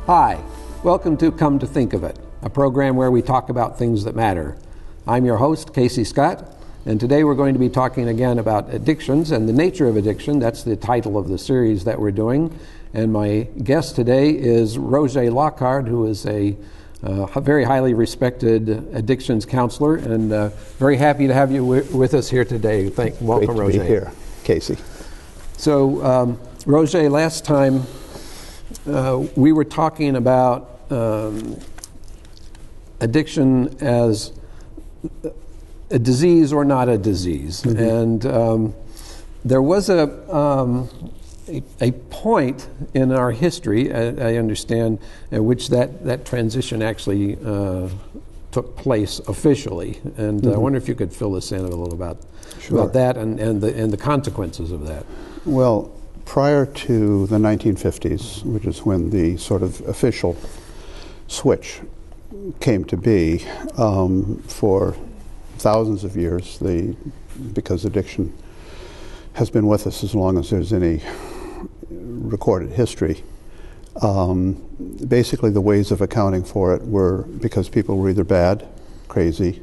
Hi, welcome to Come to Think of It, a program where we talk about things that matter. I'm your host, Casey Scott, and today we're going to be talking again about addictions and the nature of addiction. That's the title of the series that we're doing. And my guest today is Roget Lockard, who is a very highly respected addictions counselor, and very happy to have you with us here today. Welcome, Roget. Great to be here, Casey. So, Roget, last time we were talking about addiction as a disease or not a disease, and there was a point in our history, I understand, at which that transition actually took place officially, and I wonder if you could fill us in a little about that and the consequences of that. Well, prior to the 1950s, which is when the sort of official switch came to be, for thousands of years, because addiction has been with us as long as there's any recorded history, basically the ways of accounting for it were because people were either bad, crazy,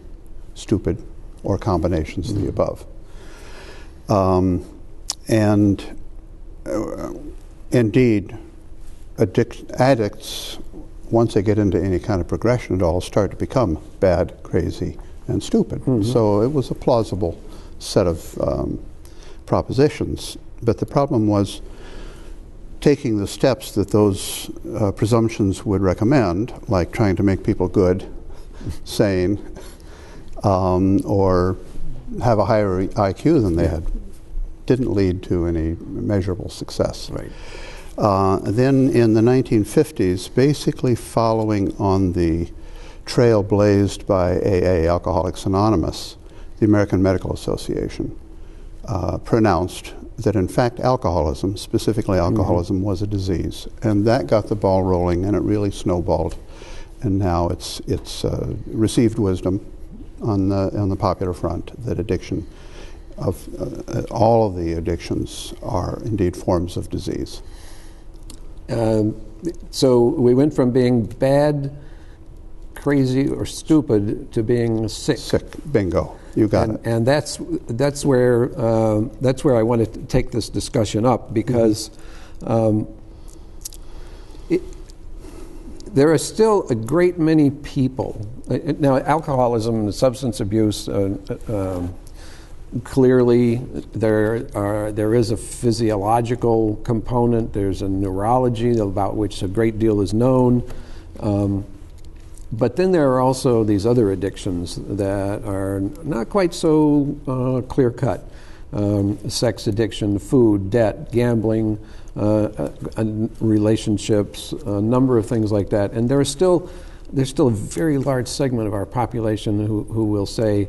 stupid, or combinations of the above. Indeed, addicts, once they get into any kind of progression at all, start to become bad, crazy, and stupid. So it was a plausible set of propositions. But the problem was taking the steps that those presumptions would recommend, like trying to make people good, sane, or have a higher IQ than they had, didn't lead to any measurable success. Right. Then in the 1950s, basically following on the trail blazed by AA, Alcoholics Anonymous, the American Medical Association pronounced that in fact alcoholism, specifically alcoholism, was a disease. And that got the ball rolling, and it really snowballed. And now it's received wisdom on the popular front that addiction all of the addictions are indeed forms of disease. So we went from being bad, crazy, or stupid to being sick. Sick, bingo. You got it. And that's where I want to take this discussion up, because there are still a great many people. Now, alcoholism and substance abuse. Clearly, there is a physiological component. There's a neurology about which a great deal is known. But then there are also these other addictions that are not quite so clear-cut. Sex addiction, food, debt, gambling, relationships, a number of things like that. And there's still a very large segment of our population who will say,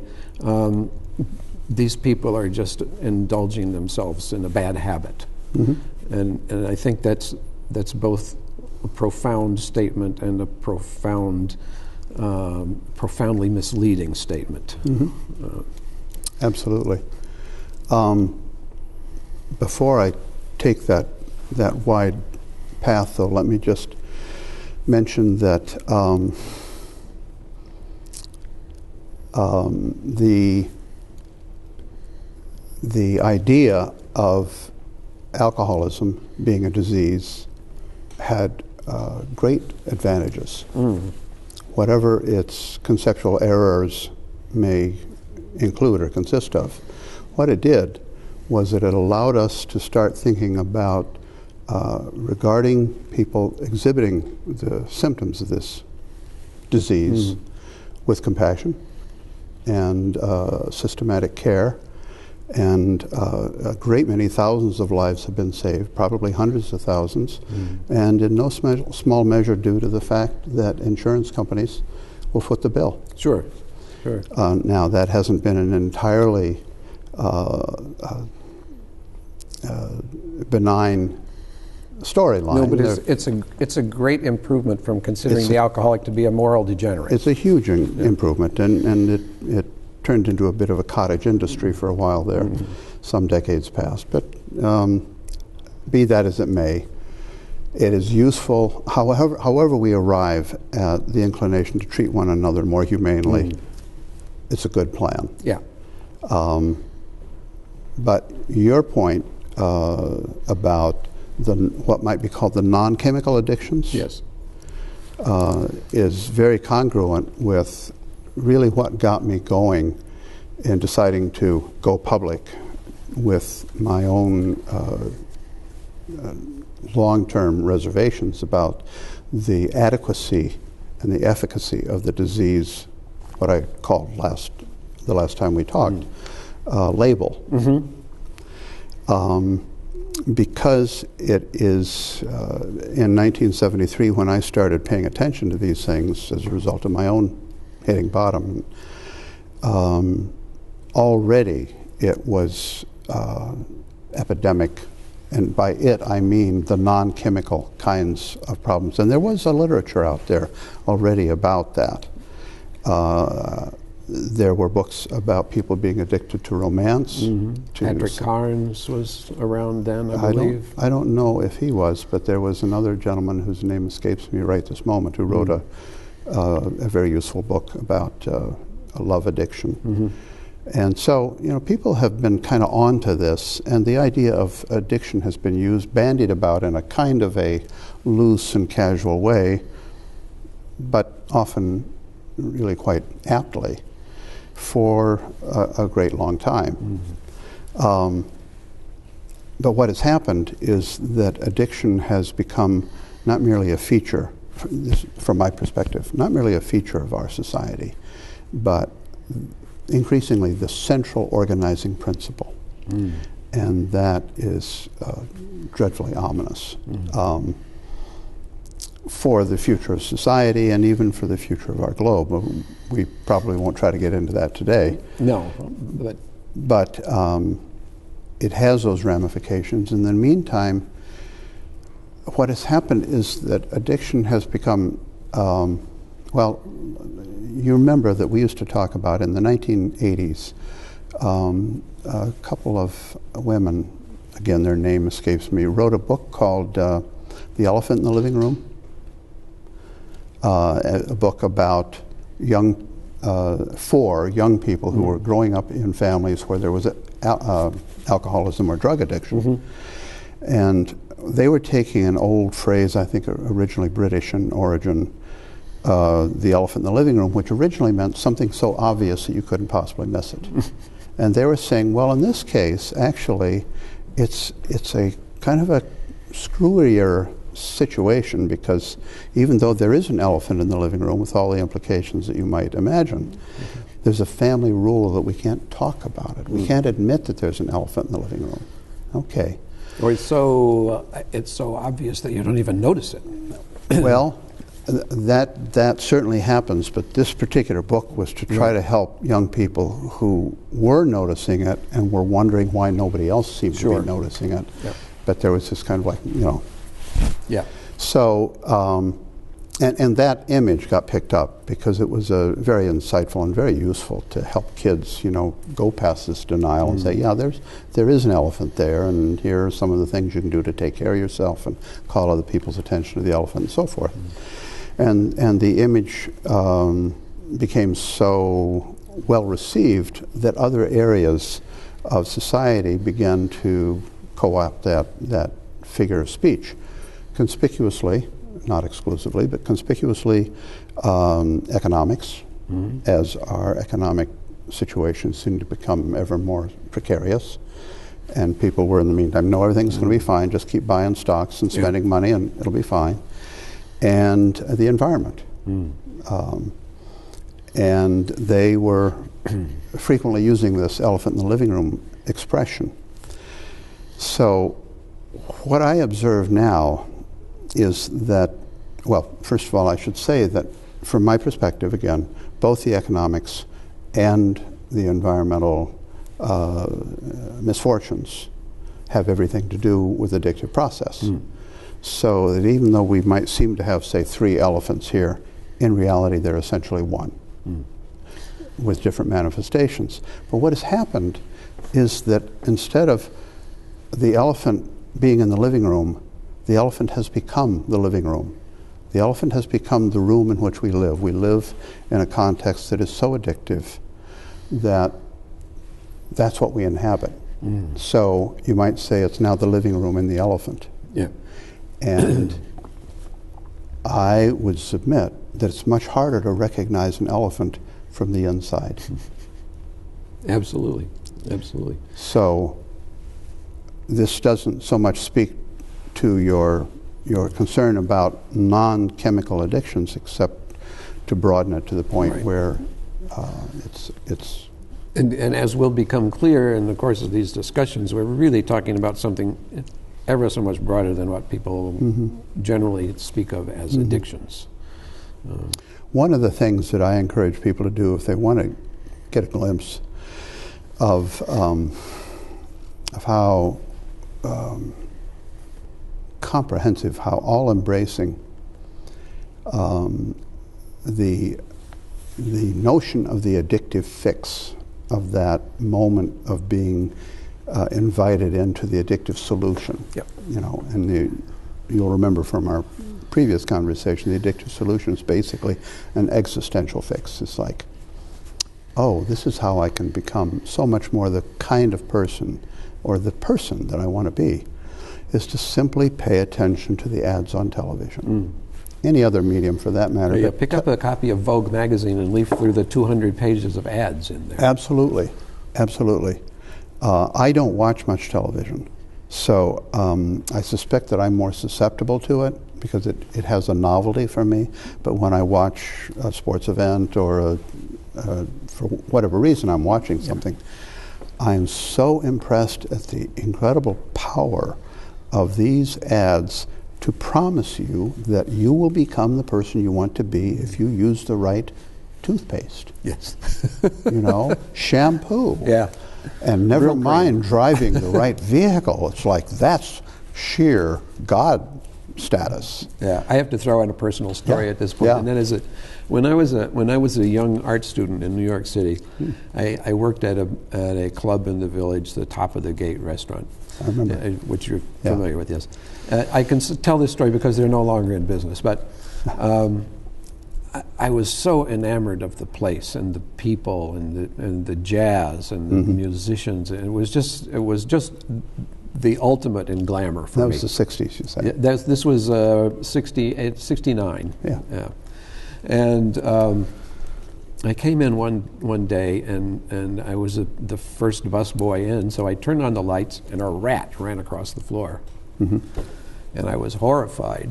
these people are just indulging themselves in a bad habit. And I think that's both a profound statement and a profoundly misleading statement. Absolutely. Before I take that wide path, though, let me just mention that the idea of alcoholism being a disease had great advantages. Whatever its conceptual errors may include or consist of, what it did was that it allowed us to start thinking about regarding people exhibiting the symptoms of this disease with compassion and systematic care. And a great many thousands of lives have been saved, probably hundreds of thousands, and in no small measure due to the fact that insurance companies will foot the bill. Sure. Now, that hasn't been an entirely benign storyline. No, but it's a great improvement from considering the alcoholic to be a moral degenerate. It's a huge improvement, and it turned into a bit of a cottage industry for a while there, some decades past. But be that as it may, It is useful, however we arrive at the inclination to treat one another more humanely. It's a good plan. Yeah. But your point about what might be called the non-chemical addictions, Yes. is very congruent with really what got me going in deciding to go public with my own long-term reservations about the adequacy and the efficacy of the disease, what I called the last time we talked, label. Because it is in 1973 when I started paying attention to these things as a result of my own hitting bottom, already it was epidemic, and by it I mean the non-chemical kinds of problems. And there was a literature out there already about that. There were books about people being addicted to romance. Patrick Carnes was around then, I believe. I don't know if he was, but there was another gentleman whose name escapes me right this moment who wrote a very useful book about love addiction. And so, people have been kind of onto this, and the idea of addiction has been bandied about in a kind of a loose and casual way, but often really quite aptly, for a great long time. But what has happened is that addiction has become not merely a feature, from my perspective, not merely a feature of our society, but increasingly the central organizing principle. And that is dreadfully ominous for the future of society and even for the future of our globe. We probably won't try to get into that today. No, but it has those ramifications. In the meantime, what has happened is that addiction has become, well, you remember that we used to talk about in the 1980s, a couple of women, again their name escapes me, wrote a book called The Elephant in the Living Room, a book about four young people who were growing up in families where there was alcoholism or drug addiction. And they were taking an old phrase, I think originally British in origin, the elephant in the living room, which originally meant something so obvious that you couldn't possibly miss it. And they were saying, well, in this case, actually, it's a kind of a screwier situation, because even though there is an elephant in the living room with all the implications that you might imagine, there's a family rule that we can't talk about it. We can't admit that there's an elephant in the living room. Okay. Or it's so obvious that you don't even notice it. Well, that certainly happens, but this particular book was to try to help young people who were noticing it and were wondering why nobody else seemed to be noticing it. But there was this kind of like, So, and that image got picked up because it was very insightful and very useful to help kids, go past this denial and say, yeah, there is an elephant there, and here are some of the things you can do to take care of yourself and call other people's attention to the elephant and so forth. And the image became so well received that other areas of society began to co-opt that figure of speech. Conspicuously, not exclusively, but conspicuously economics, as our economic situations seem to become ever more precarious. And people were in the meantime, no, everything's going to be fine, just keep buying stocks and spending money and it'll be fine. And the environment. And they were frequently using this elephant in the living room expression. So what I observe now is that, well, first of all, I should say that from my perspective, again, both the economics and the environmental misfortunes have everything to do with the addictive process. So that even though we might seem to have, say, 3 elephants here, in reality they're essentially one, with different manifestations. But what has happened is that instead of the elephant being in the living room, the elephant has become the living room. The elephant has become the room in which we live. We live in a context that is so addictive that that's what we inhabit. So you might say it's now the living room in the elephant. Yeah. And I would submit that it's much harder to recognize an elephant from the inside. Absolutely. Absolutely. So this doesn't so much speak to your concern about non-chemical addictions, except to broaden it to the point Right. where it's And as will become clear in the course of these discussions, we're really talking about something ever so much broader than what people generally speak of as addictions. one of the things that I encourage people to do if they want to get a glimpse of how comprehensive, how all-embracing the notion of the addictive fix, of that moment of being invited into the addictive solution. Yep. You know, and you'll remember from our previous conversation, the addictive solution is basically an existential fix. It's like, oh, this is how I can become so much more the kind of person, or the person that I want to be, is to simply pay attention to the ads on television. Any other medium for that matter. Yeah, pick up a copy of Vogue magazine and leaf through the 200 pages of ads in there. Absolutely, absolutely. I don't watch much television, so I suspect that I'm more susceptible to it because it has a novelty for me. But when I watch a sports event or for whatever reason I'm watching something, I'm so impressed at the incredible power of these ads to promise you that you will become the person you want to be if you use the right toothpaste. Yes. You know, shampoo. Yeah. And never Real mind driving the right vehicle. It's like that's sheer God status. Yeah, I have to throw in a personal story Yeah. at this point, Yeah. and that is that when I was a young art student in New York City, I worked at a club in the village, the Top of the Gate restaurant, I remember. Which you're Yeah. familiar with. Yes, I can tell this story because they're no longer in business, but. I was so enamored of the place and the people and the jazz and the musicians. And it was just the ultimate in glamour for That me. was the 60s, you said. This was 69. Yeah. And I came in one day and I was the first bus boy in, so I turned on the lights and a rat ran across the floor. And I was horrified.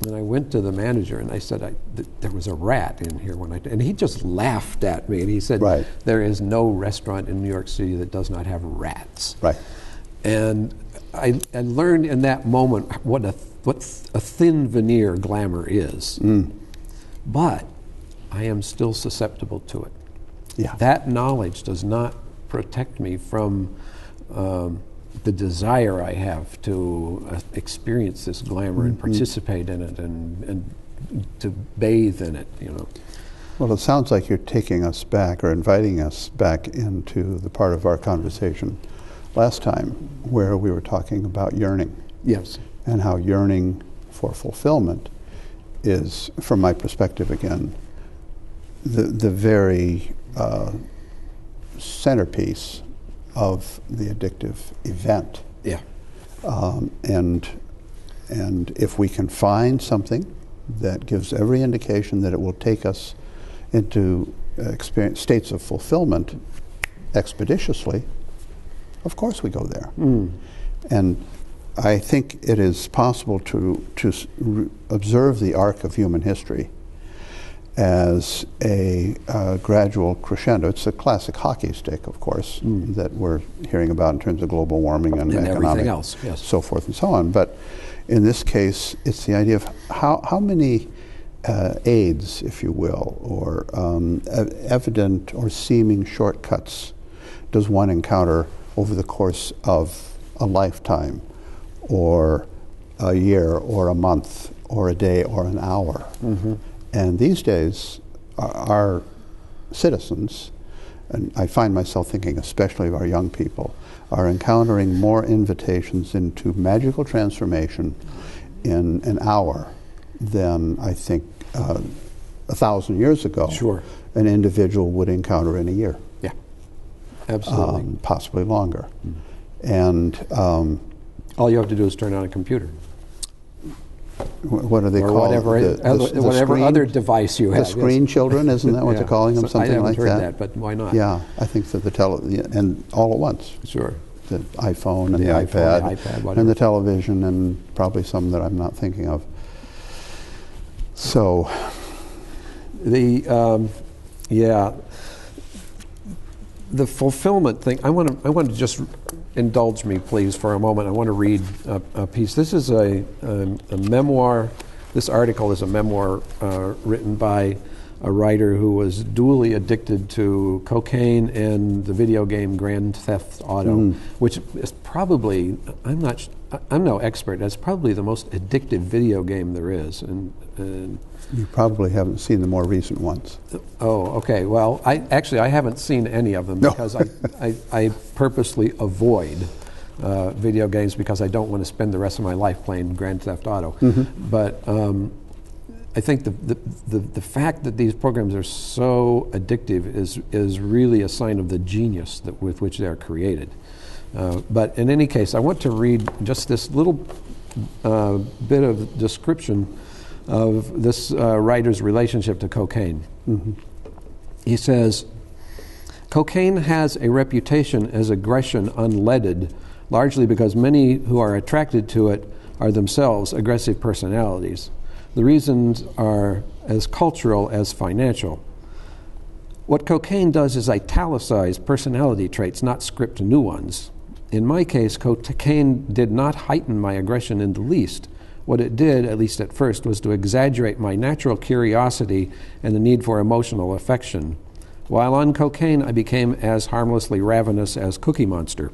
And I went to the manager and I said, there was a rat in here and he just laughed at me and he said, Right. there is no restaurant in New York City that does not have rats. Right. And I learned in that moment what a thin veneer glamour is. But I am still susceptible to it. Yeah. That knowledge does not protect me from the desire I have to experience this glamour and participate in it and to bathe in it, you know. Well, it sounds like you're taking us back or inviting us back into the part of our conversation last time where we were talking about yearning. Yes. And how yearning for fulfillment is, from my perspective again, the very centerpiece of the addictive event. Yeah. And if we can find something that gives every indication that it will take us into states of fulfillment expeditiously, of course we go there. And I think it is possible to observe the arc of human history as a gradual crescendo. It's a classic hockey stick, of course, that we're hearing about in terms of global warming and economic, everything else, yes. so forth and so on. But in this case, it's the idea of how many aids, if you will, or evident or seeming shortcuts does one encounter over the course of a lifetime, or a year, or a month, or a day, or an hour. And these days, our citizens and I find myself thinking especially of our young people, are encountering more invitations into magical transformation in an hour than I think 1,000 years ago Sure. an individual would encounter in a year. Yeah, absolutely. Possibly longer. And all you have to do is turn on a computer. What are they or called? Whatever other device you have. The screen children, isn't that what they're calling them? Something I haven't like heard that. But why not? Yeah, I think that and all at once. Sure. The iPhone and the iPhone, iPad, and the television, and probably some that I'm not thinking of. So, the fulfillment thing. I want to just indulge me, please, for a moment. I want to read a piece. This is a memoir. This article is a memoir written by a writer who was dually addicted to cocaine and the video game Grand Theft Auto, which is probably, I'm no expert, that's probably the most addictive video game there is. And you probably haven't seen the more recent ones. Oh, okay. Well, I haven't seen any of them because I purposely avoid video games because I don't want to spend the rest of my life playing Grand Theft Auto. But I think the fact that these programs are so addictive is really a sign of the genius with which they are created. But in any case, I want to read just this little bit of description of this writer's relationship to cocaine. He says, cocaine has a reputation as aggression unleaded, largely because many who are attracted to it are themselves aggressive personalities. The reasons are as cultural as financial. What cocaine does is italicize personality traits, not script new ones. In my case, cocaine did not heighten my aggression in the least. What it did, at least at first, was to exaggerate my natural curiosity and the need for emotional affection. While on cocaine, I became as harmlessly ravenous as Cookie Monster.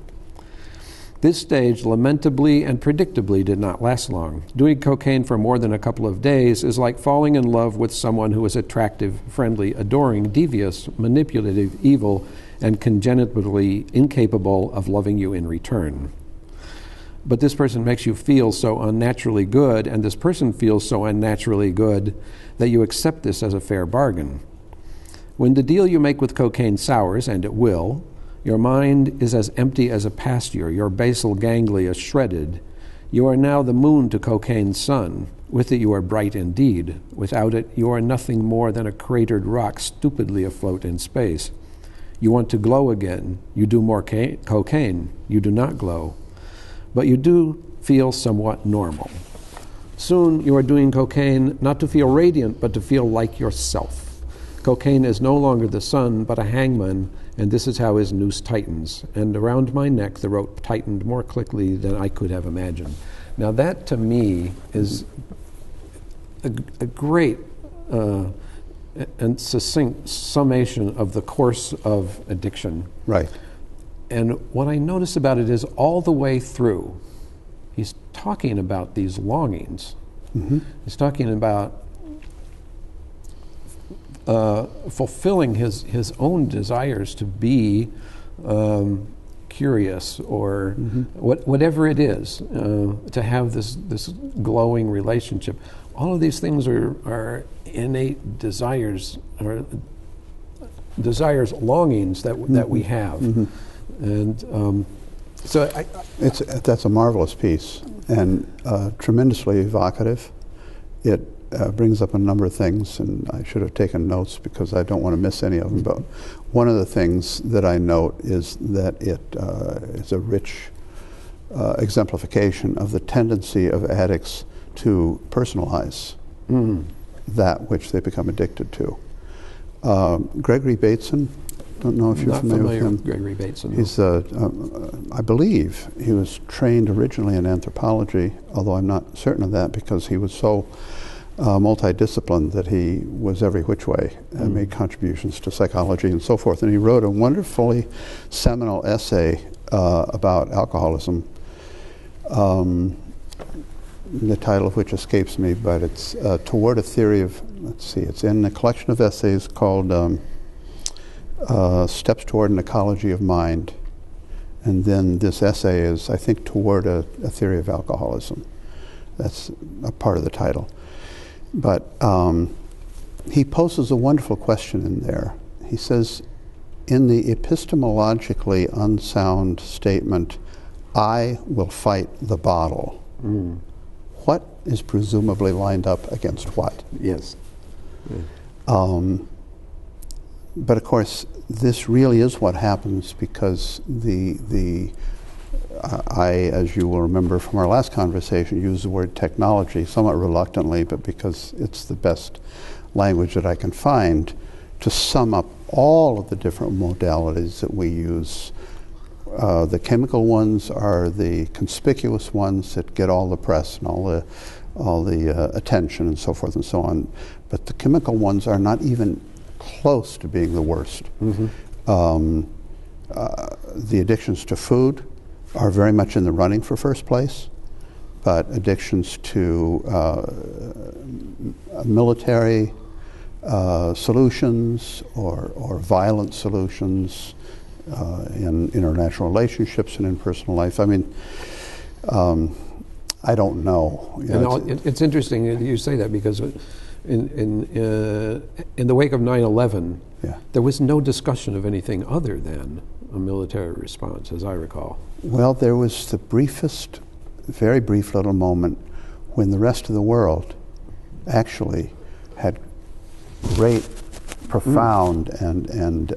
This stage, lamentably and predictably, did not last long. Doing cocaine for more than a couple of days is like falling in love with someone who is attractive, friendly, adoring, devious, manipulative, evil, and congenitally incapable of loving you in return. But this person makes you feel so unnaturally good, and this person feels so unnaturally good that you accept this as a fair bargain. When the deal you make with cocaine sours, and it will, your mind is as empty as a pasture, your basal ganglia shredded. You are now the moon to cocaine's sun. With it you are bright indeed. Without it you are nothing more than a cratered rock stupidly afloat in space. You want to glow again. You do more cocaine. You do not glow. But you do feel somewhat normal. Soon you are doing cocaine not to feel radiant, but to feel like yourself. Cocaine is no longer the sun, but a hangman, and this is how his noose tightens. And around my neck the rope tightened more quickly than I could have imagined. Now that, to me, is a great and succinct summation of the course of addiction. Right. And what I notice about it is all the way through, he's talking about these longings. He's talking about fulfilling his own desires to be curious or whatever it is, to have this glowing relationship. All of these things are innate desires, or longings that we have. And so that's a marvelous piece and tremendously evocative. It brings up a number of things, and I should have taken notes because I don't want to miss any of them. But one of the things that I note is that it is a rich exemplification of the tendency of addicts to personalize that which they become addicted to. Gregory Bateson, don't know if you're familiar with him. Gregory Bateson. He's, I believe, he was trained originally in anthropology, although I'm not certain of that because he was so multidisciplined that he was every which way and made contributions to psychology and so forth. And he wrote a wonderfully seminal essay about alcoholism, the title of which escapes me, but it's Toward a Theory of, it's in a collection of essays called Steps Toward an Ecology of Mind. And then this essay is, I think, Toward a Theory of Alcoholism. That's a part of the title. But he poses a wonderful question in there. He says, in the epistemologically unsound statement, "I will fight the bottle," what is presumably lined up against what? Yes. Yeah. But of course, this really is what happens because I, as you will remember from our last conversation, use the word technology somewhat reluctantly, but because it's the best language that I can find to sum up all of the different modalities that we use. The chemical ones are the conspicuous ones that get all the press and all the attention and so forth and so on. But the chemical ones are not even close to being the worst. The addictions to food are very much in the running for first place, but addictions to military solutions or violent solutions in international relationships and in personal life. I mean, I don't know. You know, it's interesting that you say that because in the wake of 9/11, there was no discussion of anything other than a military response, as I recall. Well, there was the briefest, very brief little moment when the rest of the world actually had great, profound, and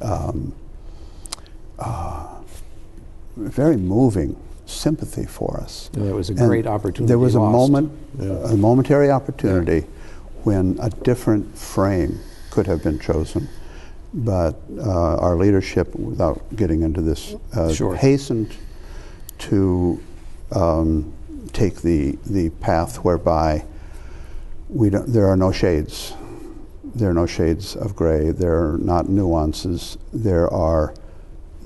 very moving sympathy for us. Yeah, it was a great opportunity. There was lost. A momentary opportunity when a different frame could have been chosen. But our leadership, without getting into this, hastened to take the path whereby there are no shades. There are no shades of gray. There are not nuances. There are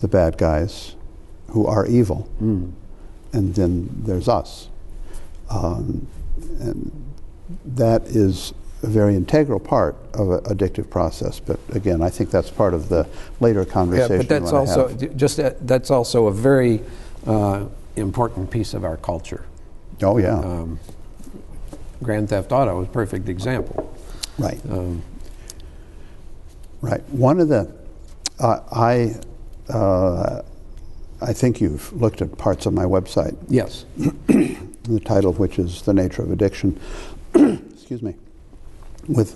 the bad guys who are evil. And then there's us. And that is a very integral part of an addictive process. But again, I think that's part of the later conversation. Yeah, but that's also that's also a very important piece of our culture. Oh yeah. Grand Theft Auto is a perfect example. Right. Right. One of the I think you've looked at parts of my website. Yes. The title of which is The Nature of Addiction. Excuse me. With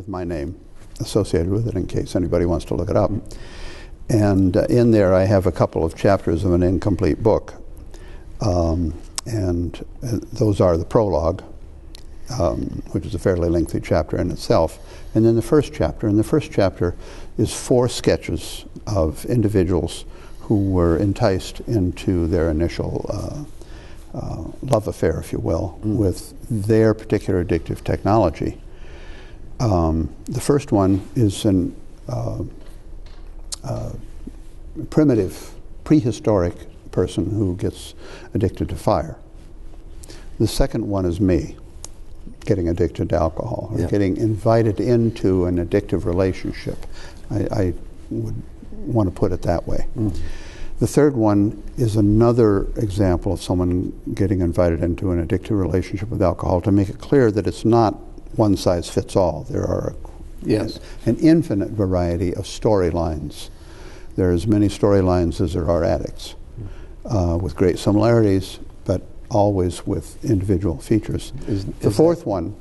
my name associated with it in case anybody wants to look it up. And in there I have a couple of chapters of an incomplete book. And those are the prologue, which is a fairly lengthy chapter in itself, and then the first chapter. And the first chapter is 4 sketches of individuals who were enticed into their initial love affair, if you will, with their particular addictive technology. The first one is an primitive, prehistoric person who gets addicted to fire. The second one is me, getting addicted to alcohol, or getting invited into an addictive relationship. I would want to put it that way. The third one is another example of someone getting invited into an addictive relationship with alcohol, to make it clear that it's not one size fits all. There are an infinite variety of storylines. There are as many storylines as there are addicts, with great similarities, but always with individual features. The fourth one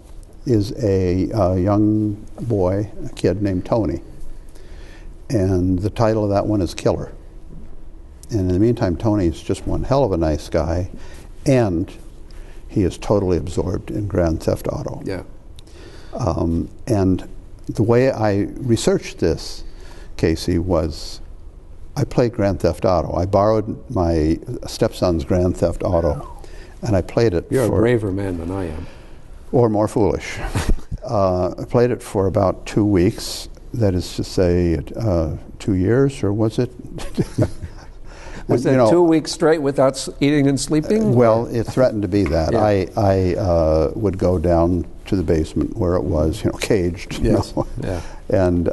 is a young boy, a kid named Tony, and the title of that one is Killer. And in the meantime, Tony is just one hell of a nice guy, and he is totally absorbed in Grand Theft Auto. Yeah. And the way I researched this, Casey, was I played Grand Theft Auto. I borrowed my stepson's Grand Theft Auto, and I played it. You're a braver man than I am. Or more foolish. I played it for about 2 weeks. That is to say, 2 years, or was it? Was that 2 weeks straight without eating and sleeping? Well, it threatened to be that. I would go down to the basement where it was, caged. Yes. And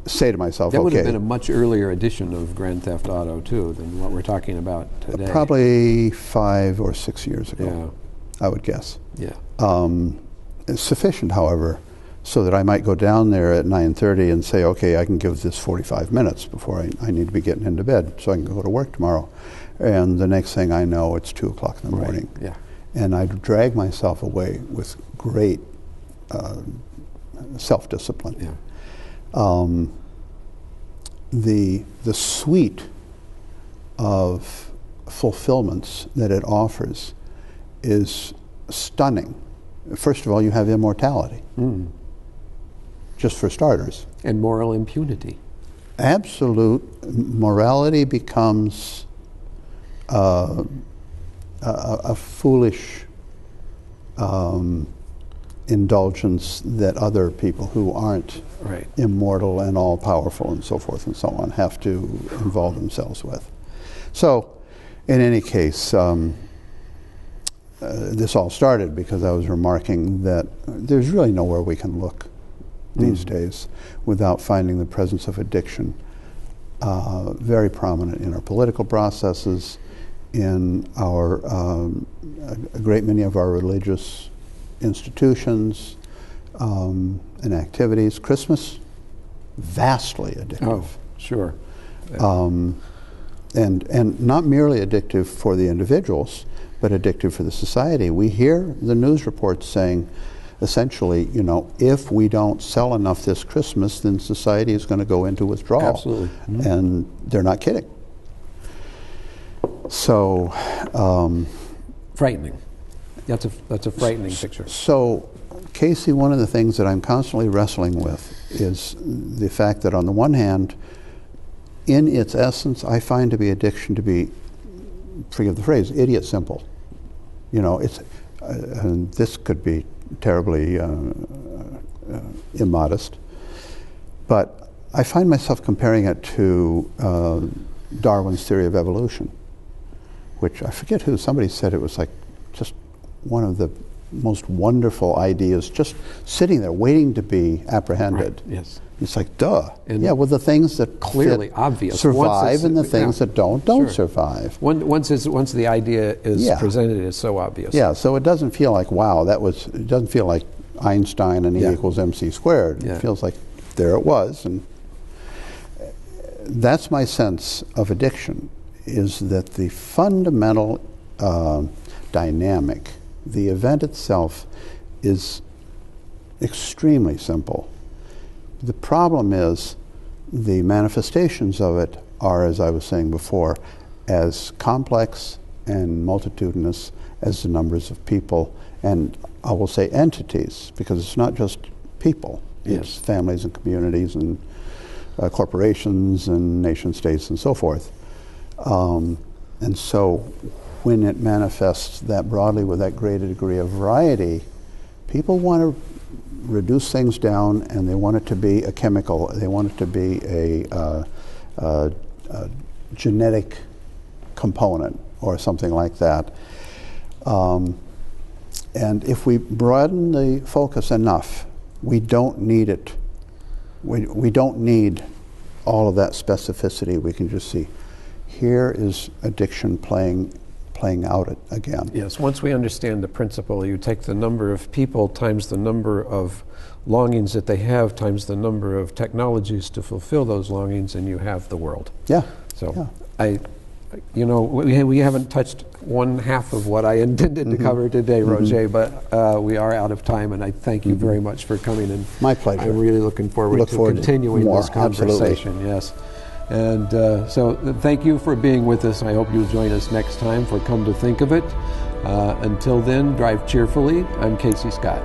say to myself, that would okay, have been a much earlier edition of Grand Theft Auto, too, than what we're talking about today. probably 5 or 6 years ago, Yeah. I would guess. Yeah. It's sufficient, however, so that I might go down there at 9:30 and say, okay, I can give this 45 minutes before I need to be getting into bed so I can go to work tomorrow. And the next thing I know, it's 2 o'clock in the morning. Yeah. And I drag myself away with great self-discipline. Yeah. The suite of fulfillments that it offers is stunning. First of all, you have immortality, just for starters. And moral impunity. Absolute morality becomes a foolish indulgence that other people who aren't Right. immortal and all-powerful and so forth and so on have to involve themselves with. So, in any case, this all started because I was remarking that there's really nowhere we can look these days without finding the presence of addiction very prominent in our political processes, in our a great many of our religious institutions and activities. Christmas, vastly addictive. Oh, sure. And not merely addictive for the individuals, but addictive for the society. We hear the news reports saying, essentially, you know, if we don't sell enough this Christmas, then society is going to go into withdrawal. Absolutely. Mm-hmm. And they're not kidding. So, Frightening. That's a frightening picture. So, Casey, one of the things that I'm constantly wrestling with is the fact that on the one hand, in its essence, I find to be addiction to be, forgive the phrase, idiot simple. You know, it's and this could be terribly immodest, but I find myself comparing it to Darwin's theory of evolution, which I forget who, somebody said it was like just one of the most wonderful ideas, just sitting there waiting to be apprehended. Right. Yes. It's like, duh. And yeah, well, the things that clearly fit obvious survive, and the things that don't sure. survive. Once the idea is presented, it's so obvious. Yeah, so it doesn't feel like, wow, it doesn't feel like Einstein and E equals mc squared. Yeah. It feels like there it was. And that's my sense of addiction, is that the fundamental dynamic, the event itself, is extremely simple. The problem is the manifestations of it are, as I was saying before, as complex and multitudinous as the numbers of people, and I will say entities, because it's not just people. Yes. It's families and communities and corporations and nation states and so forth. And so when it manifests that broadly with that greater degree of variety, people want to reduce things down, and they want it to be a chemical. They want it to be a genetic component or something like that. And if we broaden the focus enough, we don't need it. We don't need all of that specificity. We can just see, here is addiction playing out it again. Yes, once we understand the principle, you take the number of people times the number of longings that they have times the number of technologies to fulfill those longings, and you have the world. Yeah. So we haven't touched one half of what I intended to cover today, Roget, but we are out of time, and I thank you very much for coming. And my pleasure. I'm really looking forward to continuing this conversation. Absolutely. Yes. And so thank you for being with us. I hope you'll join us next time for Come to Think of It. Until then, drive cheerfully. I'm Casey Scott.